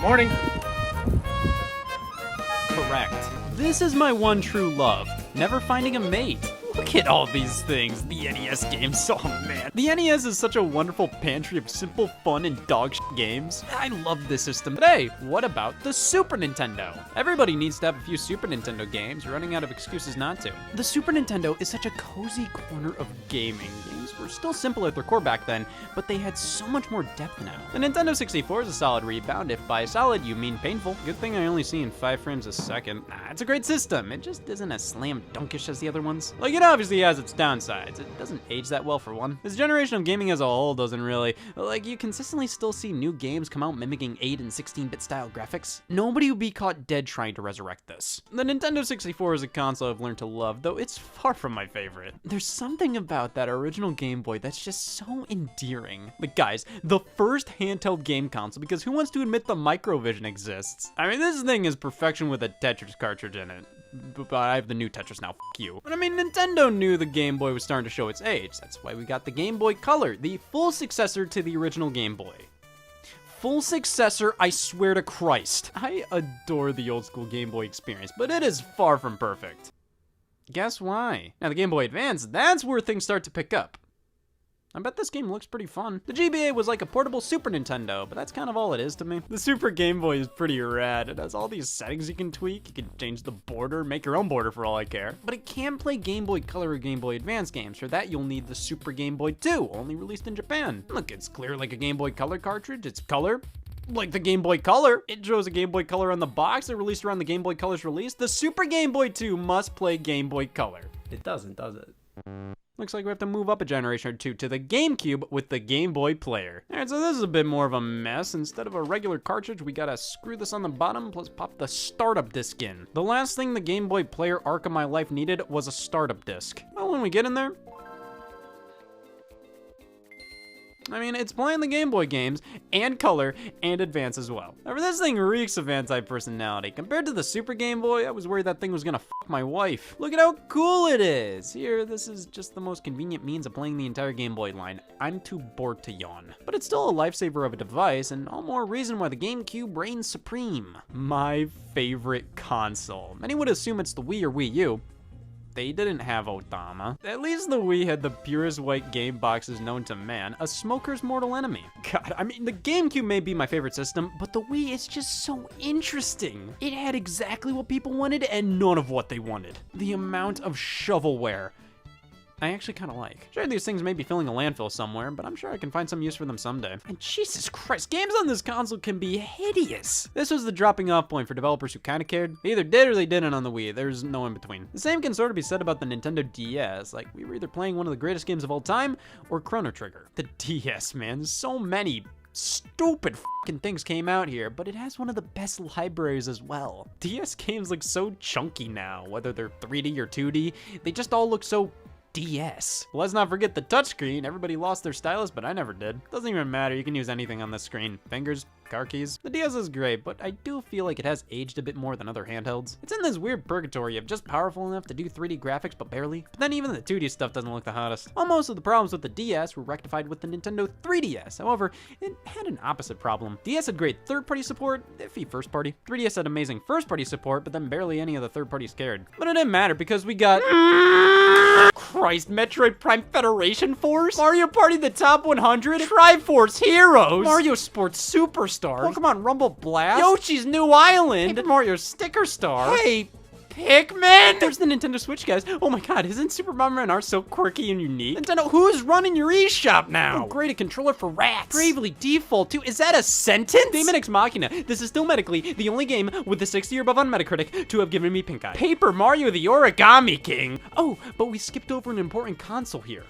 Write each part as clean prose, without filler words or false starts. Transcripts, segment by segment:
Morning. Correct. This is my one true love, never finding a mate. Look at all these things. The NES games, oh man. The NES is such a wonderful pantry of simple fun and dog shit games. I love this system. But hey, what about the Super Nintendo? Everybody needs to have a few Super Nintendo games. You're running out of excuses not to. The Super Nintendo is such a cozy corner of gaming. Games were still simple at their core back then, but they had so much more depth now. The Nintendo 64 is a solid rebound. If by solid you mean painful. Good thing I only see in 5 frames a second. Nah, it's a great system. It just isn't as slam dunkish as the other ones. Like, it obviously has its downsides. It doesn't age that well for one. This generation of gaming as a whole doesn't really. Like, you consistently still see new games come out mimicking 8 and 16-bit style graphics. Nobody would be caught dead trying to resurrect this. The Nintendo 64 is a console I've learned to love, though it's far from my favorite. There's something about that original Game Boy that's just so endearing. Like, guys, the first handheld game console, because who wants to admit the Microvision exists? I mean, this thing is perfection with a Tetris cartridge in it. But I have the new Tetris now, f*** you. But I mean, Nintendo knew the Game Boy was starting to show its age. That's why we got the Game Boy Color, the full successor to the original Game Boy. Full successor, I swear to Christ. I adore the old school Game Boy experience, but it is far from perfect. Guess why? Now the Game Boy Advance, that's where things start to pick up. I bet this game looks pretty fun. The GBA was like a portable Super Nintendo, but that's kind of all it is to me. The Super Game Boy is pretty rad. It has all these settings you can tweak. You can change the border, make your own border for all I care. But it can't play Game Boy Color or Game Boy Advance games. For that, you'll need the Super Game Boy 2, only released in Japan. Look, it's clear like a Game Boy Color cartridge. It's color. Like the Game Boy Color. It shows a Game Boy Color on the box. It released around the Game Boy Color's release. The Super Game Boy 2 must play Game Boy Color. It doesn't, does it? Looks like we have to move up a generation or two to the GameCube with the Game Boy Player. Alright, so this is a bit more of a mess. Instead of a regular cartridge, we gotta screw this on the bottom, plus pop the startup disc in. The last thing the Game Boy Player arc of my life needed was a startup disc. Well, when we get in there, I mean, it's playing the Game Boy games, and Color, and Advance as well. However, this thing reeks of anti-personality. Compared to the Super Game Boy, I was worried that thing was gonna f*** my wife. Look at how cool it is! Here, this is just the most convenient means of playing the entire Game Boy line. I'm too bored to yawn. But it's still a lifesaver of a device, and all more reason why the GameCube reigns supreme. My favorite console. Many would assume it's the Wii or Wii U. They didn't have Otama. At least the Wii had the purest white game boxes known to man, a smoker's mortal enemy. God, I mean, the GameCube may be my favorite system, but the Wii is just so interesting. It had exactly what people wanted and none of what they wanted. The amount of shovelware I actually kind of like. Sure, these things may be filling a landfill somewhere, but I'm sure I can find some use for them someday. And Jesus Christ, games on this console can be hideous. This was the dropping off point for developers who kind of cared. They either did or they didn't on the Wii. There's no in between. The same can sort of be said about the Nintendo DS. Like, we were either playing one of the greatest games of all time or Chrono Trigger. The DS, man, so many stupid fucking things came out here, but it has one of the best libraries as well. DS games look so chunky now, whether they're 3D or 2D. They just all look so DS. Let's not forget the touchscreen. Everybody lost their stylus, but I never did. Doesn't even matter, you can use anything on this screen. Fingers, car keys. The DS is great, but I do feel like it has aged a bit more than other handhelds. It's in this weird purgatory of just powerful enough to do 3D graphics, but barely. But then even the 2D stuff doesn't look the hottest. Well, most of the problems with the DS were rectified with the Nintendo 3DS. However, it had an opposite problem. DS had great third-party support, iffy first-party. 3DS had amazing first-party support, but then barely any of the third parties cared. But it didn't matter because we got Christ, Metroid Prime Federation Force? Mario Party the Top 100? Triforce Heroes? Mario Sports Superstars? Pokemon Rumble Blast? Yoshi's New Island? Paper Mario Sticker Star? Hey, Pikmin! There's the Nintendo Switch, guys. Oh my god, isn't Super Mario R so quirky and unique? Nintendo, who's running your eShop now? Upgrade a controller for rats. Bravely Default 2, is that a sentence? Demon Ex Machina, this is still medically the only game with the 60 or above on Metacritic to have given me pink eye. Paper Mario the Origami King. Oh, but we skipped over an important console here.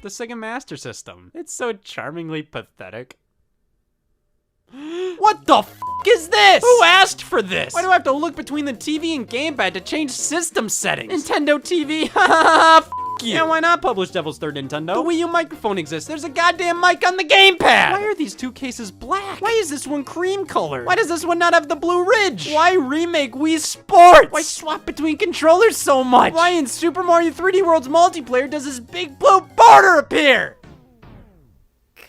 The Sega Master System. It's so charmingly pathetic. What the f*** is this? Who asked for this? Why do I have to look between the TV and gamepad to change system settings? Nintendo TV, haha, f*** you. Yeah, why not publish Devil's Third Nintendo? The Wii U microphone exists. There's a goddamn mic on the gamepad. Why are these two cases black? Why is this one cream colored? Why does this one not have the blue ridge? Why remake Wii Sports? Why swap between controllers so much? Why in Super Mario 3D World's multiplayer does this big blue border appear?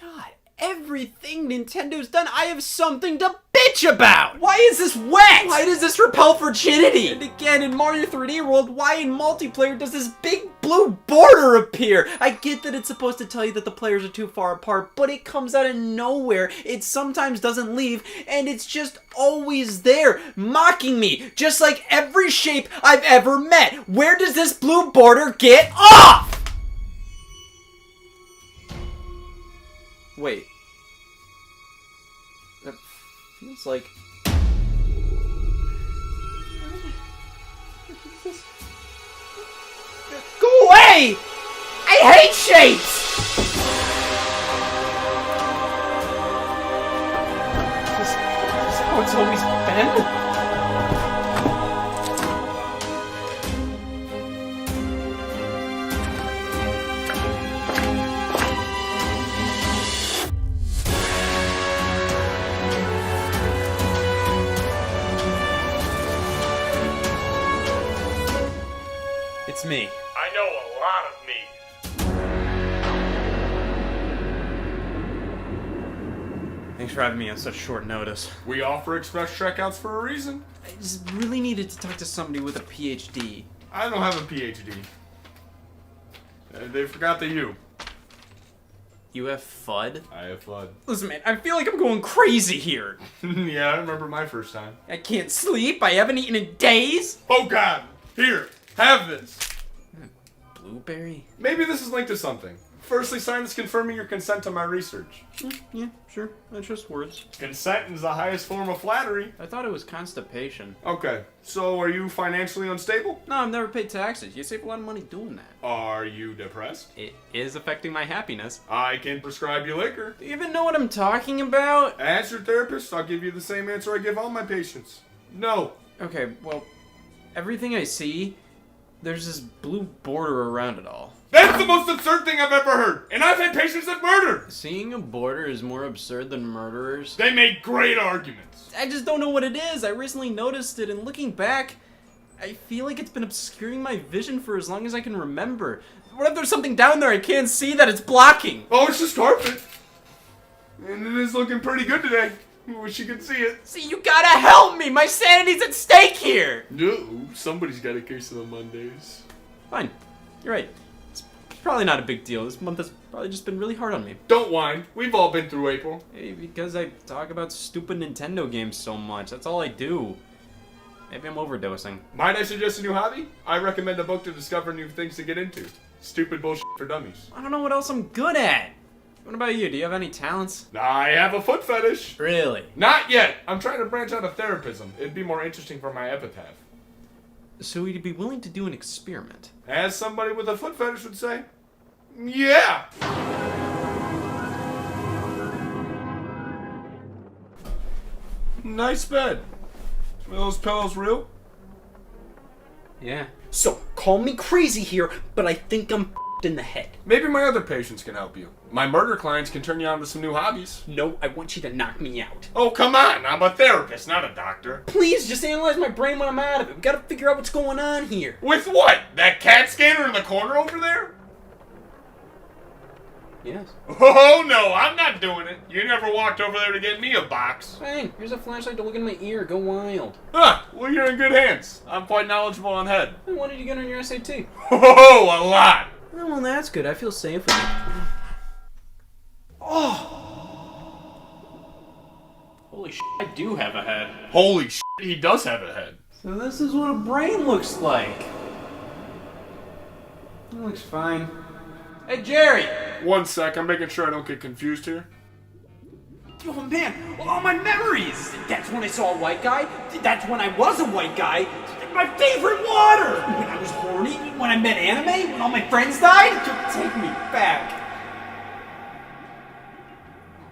God, everything Nintendo's done, I have something to bitch about! Why is this wet? Why does this repel virginity? And again, in Mario 3D World, why in multiplayer does this big blue border appear? I get that it's supposed to tell you that the players are too far apart, but it comes out of nowhere. It sometimes doesn't leave, and it's just always there, mocking me, just like every shape I've ever met. Where does this blue border get off? Wait. That feels like... Go away! I hate shapes! Is this how it's always been? It's me. I know a lot of me. Thanks for having me on such short notice. We offer express checkouts for a reason. I just really needed to talk to somebody with a PhD. I don't have a PhD. They forgot the U. You have FUD? I have FUD. Listen, man, I feel like I'm going crazy here. Yeah, I remember my first time. I can't sleep. I haven't eaten in days. Oh God! Here, have this. Blueberry? Maybe this is linked to something. Firstly, sign this confirming your consent to my research. Yeah, sure. That's just words. Consent is the highest form of flattery. I thought it was constipation. Okay, so are you financially unstable? No, I've never paid taxes. You save a lot of money doing that. Are you depressed? It is affecting my happiness. I can prescribe you liquor. Do you even know what I'm talking about? As your therapist, I'll give you the same answer I give all my patients. No. Okay, well, everything I see, there's this blue border around it all. That's the most absurd thing I've ever heard, and I've had patients that murdered. Seeing a border is more absurd than murderers. They make great arguments. I just don't know what it is. I recently noticed it, and looking back, I feel like it's been obscuring my vision for as long as I can remember. What if there's something down there I can't see that it's blocking? Oh, it's just carpet. And it is looking pretty good today. I wish you could see it. See, you gotta help me! My sanity's at stake here! No, somebody's got a case of the Mondays. Fine. You're right. It's probably not a big deal. This month has probably just been really hard on me. Don't whine. We've all been through April. Hey, because I talk about stupid Nintendo games so much. That's all I do. Maybe I'm overdosing. Might I suggest a new hobby? I recommend a book to discover new things to get into. Stupid bullshit for dummies. I don't know what else I'm good at. What about you? Do you have any talents? I have a foot fetish. Really? Not yet. I'm trying to branch out of therapism. It'd be more interesting for my epitaph. So you'd be willing to do an experiment? As somebody with a foot fetish would say, yeah. Nice bed. Are those pillows real? Yeah. So, call me crazy here, but I think I'm in the head. Maybe my other patients can help you. My murder clients can turn you on to some new hobbies. No, I want you to knock me out. Oh, come on. I'm a therapist, not a doctor. Please, just analyze my brain when I'm out of it. We gotta figure out what's going on here. With what? That CAT scanner in the corner over there? Yes. Oh, no, I'm not doing it. You never walked over there to get me a box. Hey, here's a flashlight to look in my ear. Go wild. Huh, well, you're in good hands. I'm quite knowledgeable on head. Hey, what did you get on your SAT? Oh, a lot. Oh, well, that's good. I feel safe with you. Oh! Holy shit, I do have a head. Holy shit, he does have a head. So this is what a brain looks like. It looks fine. Hey, Jerry! 1 sec, I'm making sure I don't get confused here. Oh man, all my memories! That's when I saw a white guy. That's when I was a white guy. My favorite water! When I was horny, when I met anime, when all my friends died. Take me back.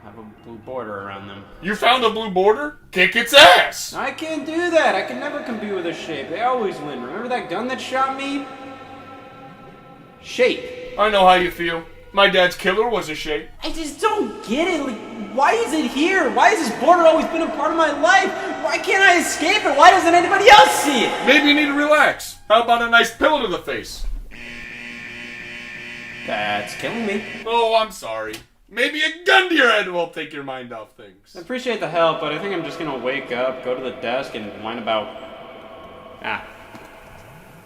I have a blue border around them. You found a blue border? Kick its ass! I can't do that. I can never compete with a shape. They always win. Remember that gun that shot me? Shape. I know how you feel. My dad's killer was a shape. I just don't get it. Like, why is it here? Why has this border always been a part of my life? Why can't I escape it? Why doesn't anybody else see it? Maybe you need to relax. How about a nice pillow to the face? That's killing me. Oh, I'm sorry. Maybe a gun to your head will take your mind off things. I appreciate the help, but I think I'm just gonna wake up, go to the desk, and whine about...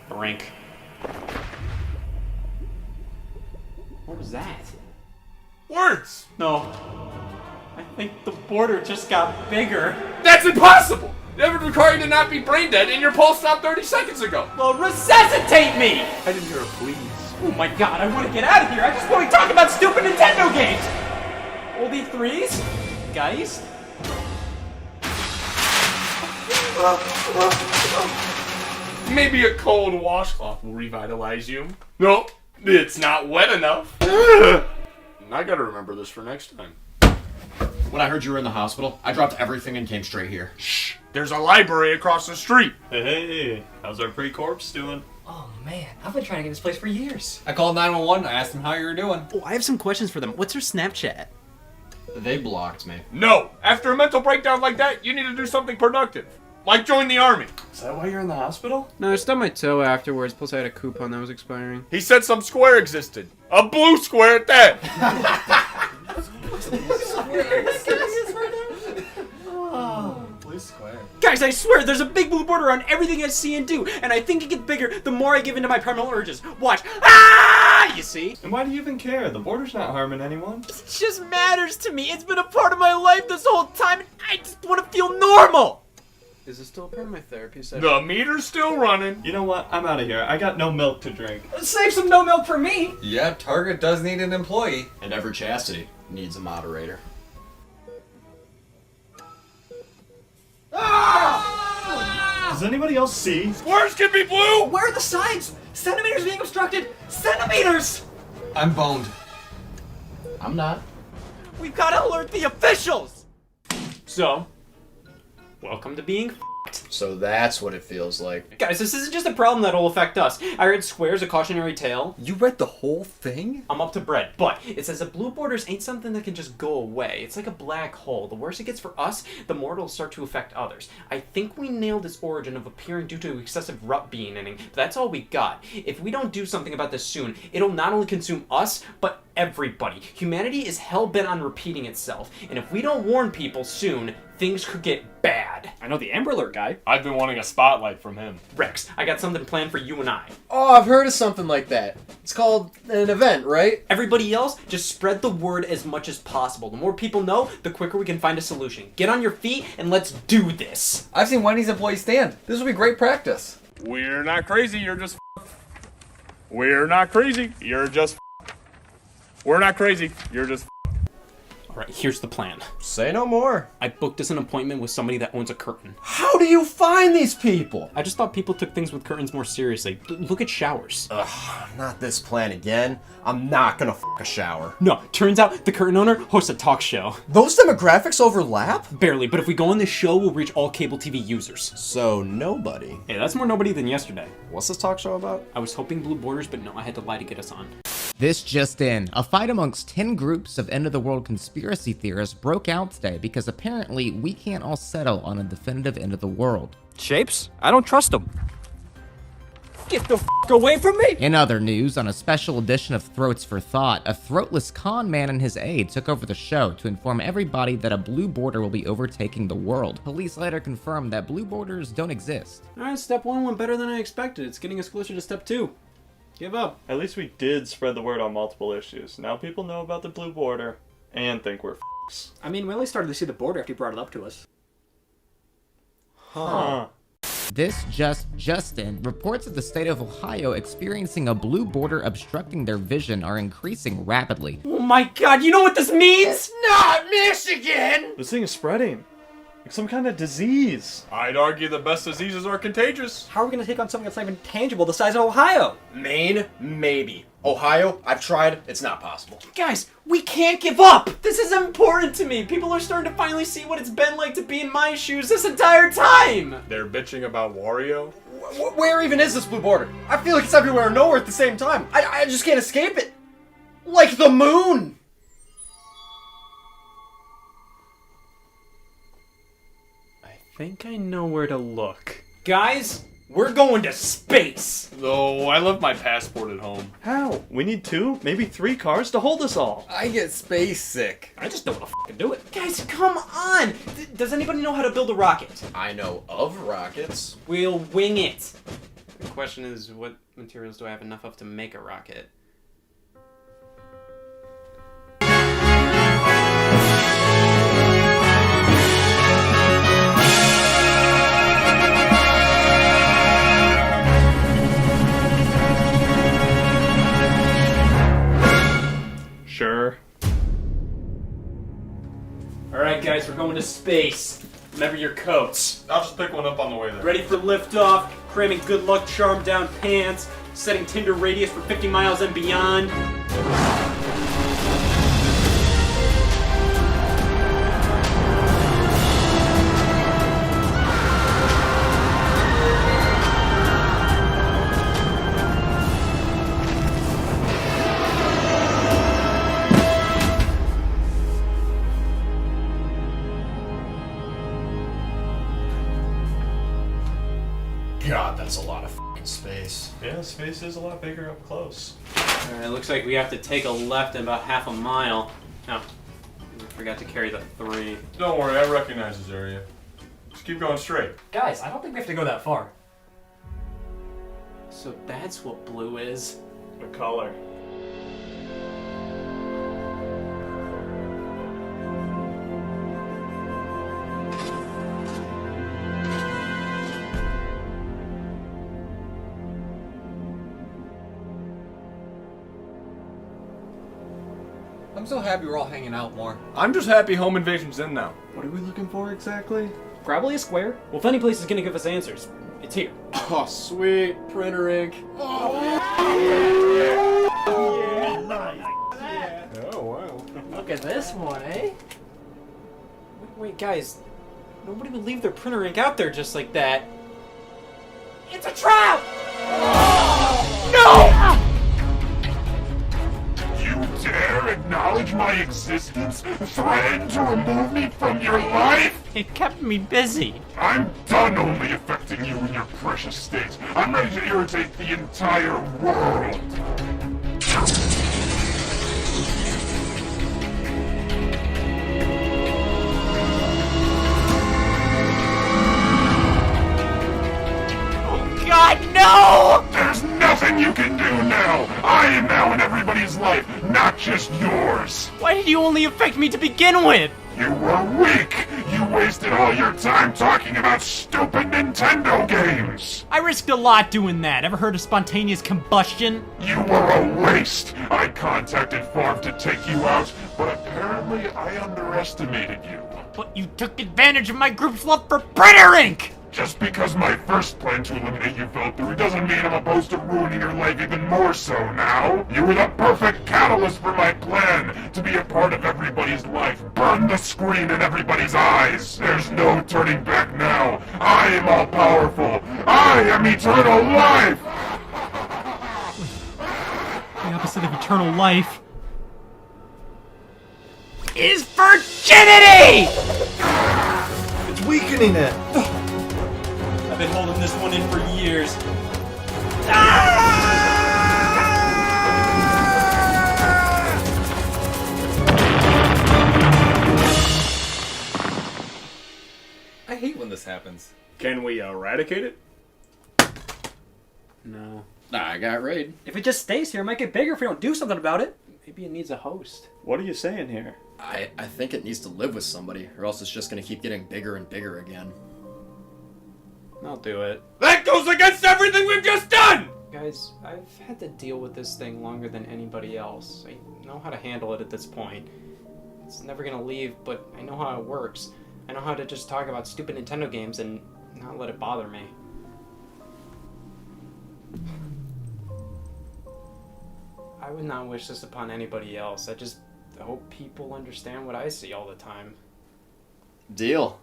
brink. What was that? Words! No. I think the border just got bigger. That's impossible! That would require you to not be brain dead and your pulse stopped 30 seconds ago. Well, resuscitate me! I didn't hear a please. Oh my god, I want to get out of here! I just want to talk about stupid Nintendo games! Oldie 3s? Guys? Maybe a cold washcloth will revitalize you. Nope, it's not wet enough. I gotta remember this for next time. When I heard you were in the hospital, I dropped everything and came straight here. Shh, there's a library across the street. Hey, how's our pre-corpse doing? Oh man, I've been trying to get this place for years. I called 911, I asked them how you were doing. Oh, I have some questions for them. What's her Snapchat? They blocked me. No, after a mental breakdown like that, you need to do something productive. Like join the army. Is that why you're in the hospital? No, I stubbed my toe afterwards, plus I had a coupon that was expiring. He said some square existed. A blue square at that. Blue square. Guys, I swear, there's a big blue border on everything I see and do, and I think it gets bigger the more I give into my primal urges. Watch. Ah! You see? And why do you even care? The border's not harming anyone. It just matters to me. It's been a part of my life this whole time, and I just want to feel normal. Is this still a part of my therapy session? The meter's still running. You know what? I'm out of here. I got no milk to drink. Save some no milk for me. Yeah, Target does need an employee. And every chastity needs a moderator. Does anybody else see? Squares can be blue. Where are the signs? Centimeters being obstructed. Centimeters. I'm boned. I'm not. We've got to alert the officials! So, welcome to being So that's what it feels like. Guys, this isn't just a problem that'll affect us. I read Square's A Cautionary Tale. You read the whole thing? I'm up to bread, but it says that blue borders ain't something that can just go away. It's like a black hole. The worse it gets for us, the more it'll start to affect others. I think we nailed its origin of appearing due to excessive rut being inning, but that's all we got. If we don't do something about this soon, it'll not only consume us, but everybody. Humanity is hell-bent on repeating itself, and if we don't warn people soon, things could get bad. I know the Amber Alert guy. I've been wanting a spotlight from him. Rex, I got something planned for you and I. Oh, I've heard of something like that. It's called an event, right? Everybody else, just spread the word as much as possible. The more people know, the quicker we can find a solution. Get on your feet and let's do this. I've seen Wendy's employees stand. This will be great practice. We're not crazy, you're just We're not crazy, you're just We're not crazy, you're just Alright, here's the plan. Say no more. I booked us an appointment with somebody that owns a curtain. How do you find these people? I just thought people took things with curtains more seriously. Look at showers. Ugh, not this plan again. I'm not gonna a shower. No, turns out the curtain owner hosts a talk show. Those demographics overlap? Barely, but if we go on this show, we'll reach all cable TV users. So nobody. Hey, that's more nobody than yesterday. What's this talk show about? I was hoping blue borders, but no, I had to lie to get us on. This just in. A fight amongst 10 groups of end-of-the-world conspiracy theorists broke out today because apparently we can't all settle on a definitive end of the world. Shapes? I don't trust them. Get the f*** away from me! In other news, on a special edition of Throats for Thought, a throatless con man and his aide took over the show to inform everybody that a blue border will be overtaking the world. Police later confirmed that blue borders don't exist. Alright, step 1 went better than I expected. It's getting us closer to step 2. Give up. At least we did spread the word on multiple issues. Now people know about the blue border and think we're f***s. I mean, we only started to see the border after you brought it up to us. Huh. This Justin reports that the state of Ohio experiencing a blue border obstructing their vision are increasing rapidly. Oh my god, you know what this means? Not Michigan! This thing is spreading. Like some kind of disease. I'd argue the best diseases are contagious. How are we going to take on something that's not even tangible the size of Ohio? Maine? Maybe. Ohio? I've tried. It's not possible. Guys, we can't give up! This is important to me. People are starting to finally see what it's been like to be in my shoes this entire time! They're bitching about Wario. Where even is this blue border? I feel like it's everywhere and nowhere at the same time. I just can't escape it. Like the moon! I think I know where to look. Guys, we're going to space! Though I left my passport at home. How? We We need 2, maybe 3 cars to hold us all. I get space sick. I just don't want to fucking do it. Guys, come on! Does anybody know how to build a rocket? I know of rockets. We'll wing it. The question is, what materials do I have enough of to make a rocket? Sure. Alright guys, we're going to space. Remember your coats. I'll just pick one up on the way there. Ready for liftoff, cramming good luck charm down pants, setting Tinder radius for 50 miles and beyond. God, that's a lot of fucking space. Yeah, space is a lot bigger up close. Alright, looks like we have to take a left in about half a mile. Oh, I forgot to carry the 3. Don't worry, I recognize this area. Just keep going straight. Guys, I don't think we have to go that far. So that's what blue is. A color. I'm so happy we're all hanging out more. I'm just happy home invasion's in now. What are we looking for exactly? Probably a square. Well, if any place is gonna give us answers, it's here. Oh, sweet. Printer ink. Oh, wow. Look at this one, eh? Wait, guys. Nobody would leave their printer ink out there just like that. It's a trap! You dare acknowledge my existence? Threaten to remove me from your life? It kept me busy. I'm done only affecting you in your precious state. I'm ready to irritate the entire world. God, no! There's nothing you can do now. I am now in everybody's life, not just yours. Why did you only affect me to begin with? You were weak. You wasted all your time talking about stupid Nintendo games. I risked a lot doing that. Ever heard of spontaneous combustion? You were a waste. I contacted Favre to take you out, but apparently I underestimated you. But you took advantage of my group's love for printer ink! Just because my first plan to eliminate you fell through doesn't mean I'm opposed to ruining your life even more so now. You were the perfect catalyst for my plan, to be a part of everybody's life, burn the screen in everybody's eyes. There's no turning back now. I am all powerful. I am eternal life. The opposite of eternal life is virginity! It's weakening it. I've been holding this one in for years. I hate when this happens. Can we eradicate it? No. Nah, I got raid. If it just stays here, it might get bigger if we don't do something about it. Maybe it needs a host. What are you saying here? I think it needs to live with somebody, or else it's just gonna keep getting bigger and bigger again. I'll do it. That goes against everything we've just done! Guys, I've had to deal with this thing longer than anybody else. I know how to handle it at this point. It's never gonna leave, but I know how it works. I know how to just talk about stupid Nintendo games and not let it bother me. I would not wish this upon anybody else. I just hope people understand what I see all the time. Deal.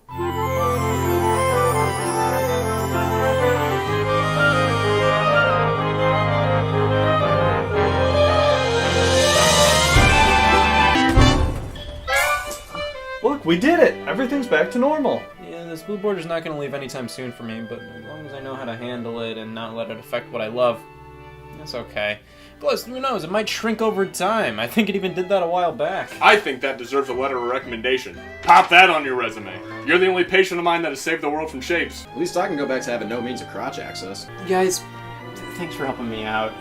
Look, we did it! Everything's back to normal. Yeah, this blue border's not gonna leave anytime soon for me, but as long as I know how to handle it and not let it affect what I love, that's okay. Plus, who knows, it might shrink over time. I think it even did that a while back. I think that deserves a letter of recommendation. Pop that on your resume. You're the only patient of mine that has saved the world from shapes. At least I can go back to having no means of crotch access. You guys, thanks for helping me out.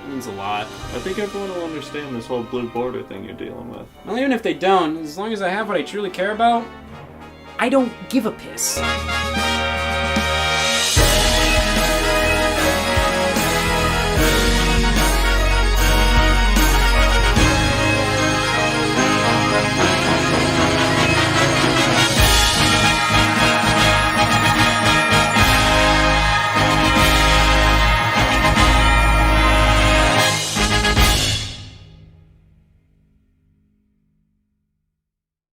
It means a lot. I think everyone will understand this whole blue border thing you're dealing with. Well, even if they don't, as long as I have what I truly care about, I don't give a piss.